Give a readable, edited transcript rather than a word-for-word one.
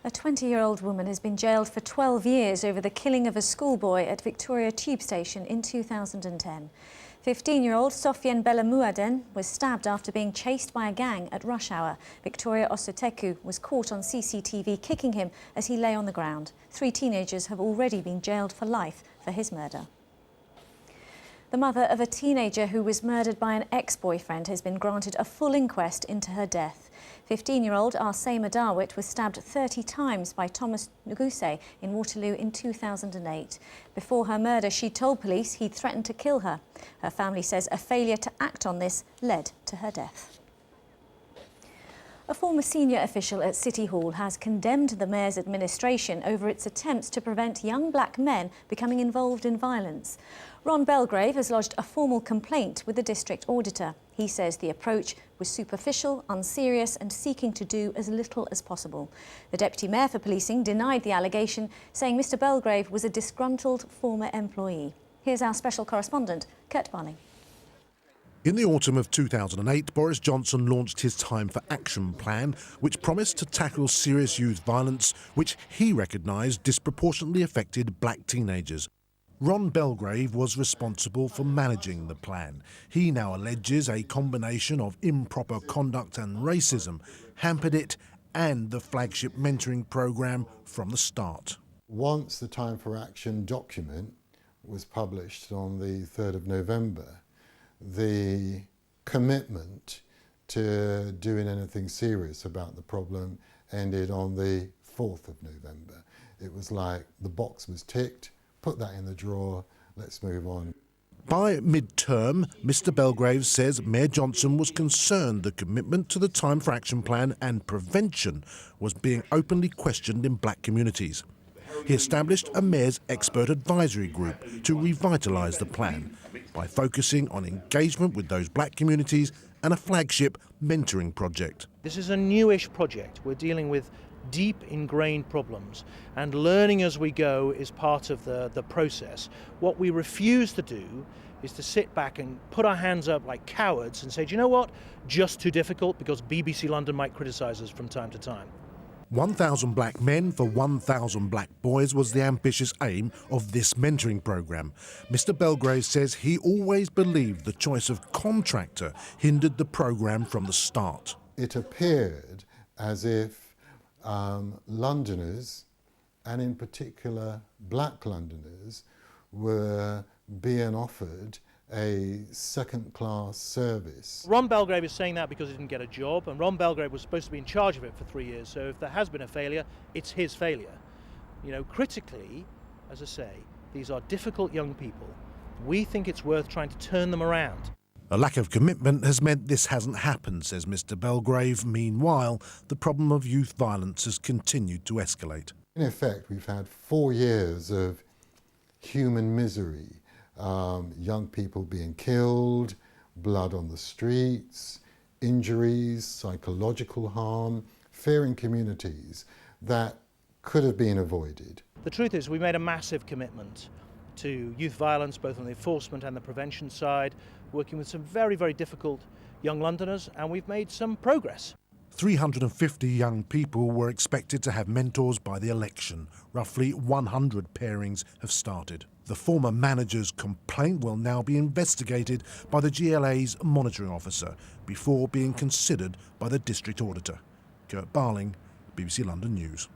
A 20-year-old woman has been jailed for 12 years over the killing of a schoolboy at Victoria Tube Station in 2010. 15-year-old Sofiane Bellamuaden was stabbed after being chased by a gang at rush hour. Victoria Osoteku was caught on CCTV kicking him as he lay on the ground. 3 teenagers have already been jailed for life for his murder. The mother of a teenager who was murdered by an ex-boyfriend has been granted a full inquest into her death. 15-year-old Arsema Darwit was stabbed 30 times by Thomas Nguse in Waterloo in 2008. Before her murder, she told police he'd threatened to kill her. Her family says a failure to act on this led to her death. A former senior official at City Hall has condemned the Mayor's administration over its attempts to prevent young black men becoming involved in violence. Ron Belgrave has lodged a formal complaint with the district auditor. He says the approach was superficial, unserious and seeking to do as little as possible. The Deputy Mayor for Policing denied the allegation, saying Mr Belgrave was a disgruntled former employee. Here's our special correspondent, Kit Malthouse. In the autumn of 2008, Boris Johnson launched his Time for Action plan, which promised to tackle serious youth violence, which he recognised disproportionately affected black teenagers. Ron Belgrave was responsible for managing the plan. He now alleges a combination of improper conduct and racism hampered it and the flagship mentoring programme from the start. Once the Time for Action document was published on the 3rd of November, the commitment to doing anything serious about the problem ended on the 4th of November. It was like the box was ticked, put that in the drawer, let's move on. By mid-term, Mr Belgrave says Mayor Johnson was concerned the commitment to the Time for Action plan and prevention was being openly questioned in black communities. He established a Mayor's Expert Advisory Group to revitalise the plan by focusing on engagement with those black communities and a flagship mentoring project. This is a newish project. We're dealing with deep ingrained problems, and learning as we go is part of the process. What we refuse to do is to sit back and put our hands up like cowards and say, do you know what, just too difficult, because BBC London might criticise us from time to time. 1,000 black men for 1,000 black boys was the ambitious aim of this mentoring programme. Mr Belgrave says he always believed the choice of contractor hindered the programme from the start. It appeared as if Londoners, and in particular black Londoners, were being offered a second-class service. Ron Belgrave is saying that because he didn't get a job, and Ron Belgrave was supposed to be in charge of it for 3 years, so if there has been a failure, it's his failure. You know, critically, as I say, these are difficult young people. We think it's worth trying to turn them around. A lack of commitment has meant this hasn't happened, says Mr Belgrave. Meanwhile, the problem of youth violence has continued to escalate. In effect, we've had 4 years of human misery. Young people being killed, blood on the streets, injuries, psychological harm, fear in communities that could have been avoided. The truth is, we made a massive commitment to youth violence, both on the enforcement and the prevention side, working with some very, very difficult young Londoners, and we've made some progress. 350 young people were expected to have mentors by the election. Roughly 100 pairings have started. The former manager's complaint will now be investigated by the GLA's monitoring officer before being considered by the district auditor. Kurt Barling, BBC London News.